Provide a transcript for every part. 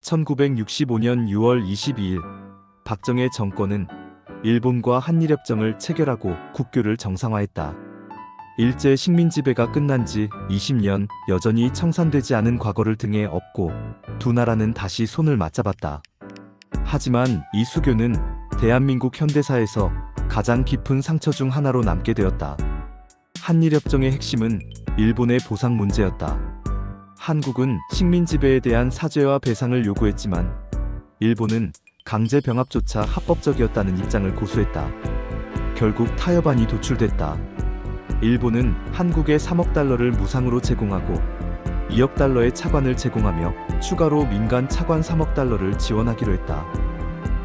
1965년 6월 22일 박정희 정권은 일본과 한일협정을 체결하고 국교를 정상화했다. 일제 식민지배가 끝난 지 20년 여전히 청산되지 않은 과거를 등에 업고 두 나라는 다시 손을 맞잡았다. 하지만 이 수교는 대한민국 현대사에서 가장 깊은 상처 중 하나로 남게 되었다. 한일협정의 핵심은 일본의 보상 문제였다. 한국은 식민지배에 대한 사죄와 배상을 요구했지만 일본은 강제 병합조차 합법적이었다는 입장을 고수했다. 결국 타협안이 도출됐다. 일본은 한국에 3억 달러를 무상으로 제공하고 2억 달러의 차관을 제공하며 추가로 민간 차관 3억 달러를 지원하기로 했다.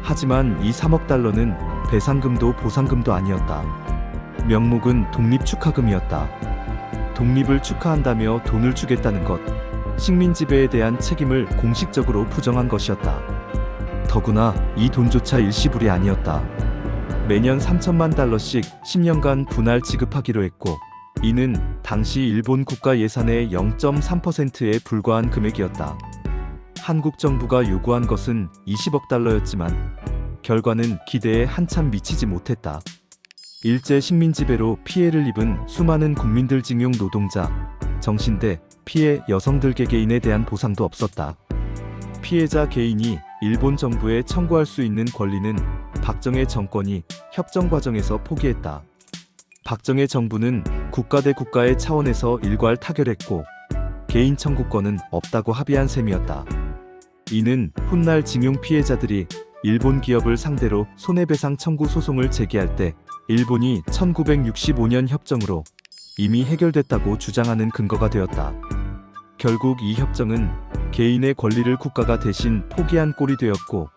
하지만 이 3억 달러는 배상금도 보상금도 아니었다. 명목은 독립축하금이었다. 독립을 축하한다며 돈을 주겠다는 것, 식민지배에 대한 책임을 공식적으로 부정한 것이었다. 더구나 이 돈조차 일시불이 아니었다. 매년 3천만 달러씩 10년간 분할 지급하기로 했고, 이는 당시 일본 국가 예산의 0.3%에 불과한 금액이었다. 한국 정부가 요구한 것은 20억 달러였지만 결과는 기대에 한참 미치지 못했다. 일제 식민지배로 피해를 입은 수많은 국민들, 징용 노동자, 정신대, 피해 여성들 개개인에 대한 보상도 없었다. 피해자 개인이 일본 정부에 청구할 수 있는 권리는 박정희 정권이 협정 과정에서 포기했다. 박정희 정부는 국가 대 국가의 차원에서 일괄 타결했고 개인 청구권은 없다고 합의한 셈이었다. 이는 훗날 징용 피해자들이 일본 기업을 상대로 손해배상 청구 소송을 제기할 때 일본이 1965년 협정으로 이미 해결됐다고 주장하는 근거가 되었다. 결국 이 협정은 개인의 권리를 국가가 대신 포기한 꼴이 되었고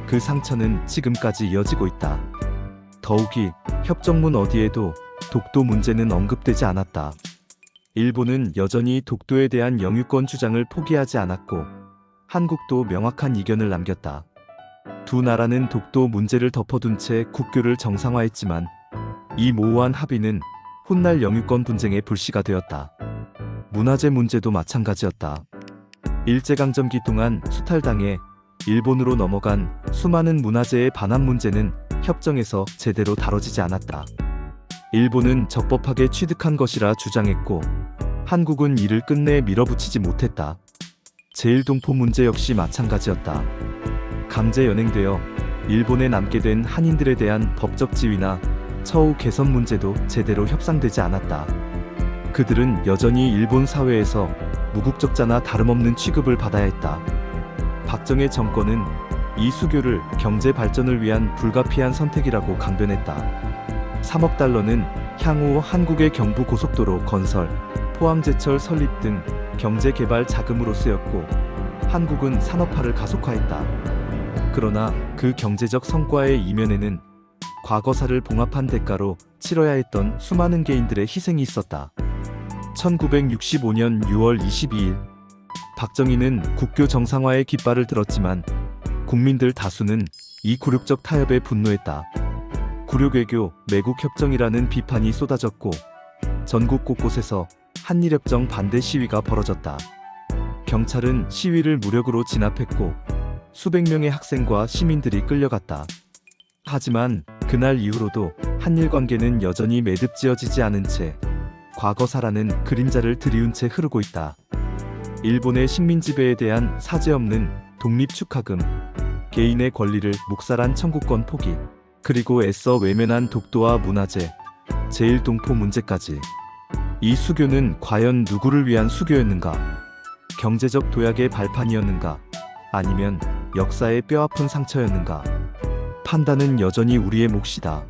그 상처는 지금까지 이어지고 있다. 더욱이 협정문 어디에도 독도 문제는 언급되지 않았다. 일본은 여전히 독도에 대한 영유권 주장을 포기하지 않았고 한국도 명확한 이견을 남겼다. 두 나라는 독도 문제를 덮어둔 채 국교를 정상화했지만 이 모호한 합의는 훗날 영유권 분쟁의 불씨가 되었다. 문화재 문제도 마찬가지였다. 일제강점기 동안 수탈당해 일본으로 넘어간 수많은 문화재의 반환 문제는 협정에서 제대로 다뤄지지 않았다. 일본은 적법하게 취득한 것이라 주장했고 한국은 이를 끝내 밀어붙이지 못했다. 제일동포 문제 역시 마찬가지였다. 강제 연행되어 일본에 남게 된 한인들에 대한 법적 지위나 처우 개선 문제도 제대로 협상되지 않았다. 그들은 여전히 일본 사회에서 무국적자나 다름없는 취급을 받아야 했다. 박정희 정권은 이 수교를 경제 발전을 위한 불가피한 선택이라고 강변했다. 3억 달러는 향후 한국의 경부 고속도로 건설, 포항제철 설립 등 경제개발 자금으로 쓰였고 한국은 산업화를 가속화했다. 그러나 그 경제적 성과의 이면에는 과거사를 봉합한 대가로 치러야 했던 수많은 개인들의 희생이 있었다. 1965년 6월 22일 박정희는 국교 정상화의 깃발을 들었지만 국민들 다수는 이 굴욕적 타협에 분노했다. 굴욕외교, 매국협정이라는 비판이 쏟아졌고 전국 곳곳에서 한일협정 반대 시위가 벌어졌다. 경찰은 시위를 무력으로 진압했고 수백 명의 학생과 시민들이 끌려갔다. 하지만 그날 이후로도 한일 관계는 여전히 매듭지어지지 않은 채 과거사라는 그림자를 들이운 채 흐르고 있다. 일본의 식민지배에 대한 사죄 없는 독립축하금, 개인의 권리를 묵살한 청구권 포기, 그리고 애써 외면한 독도와 문화재, 제일동포 문제까지. 이 수교는 과연 누구를 위한 수교였는가? 경제적 도약의 발판이었는가? 아니면 역사의 뼈아픈 상처였는가? 판단은 여전히 우리의 몫이다.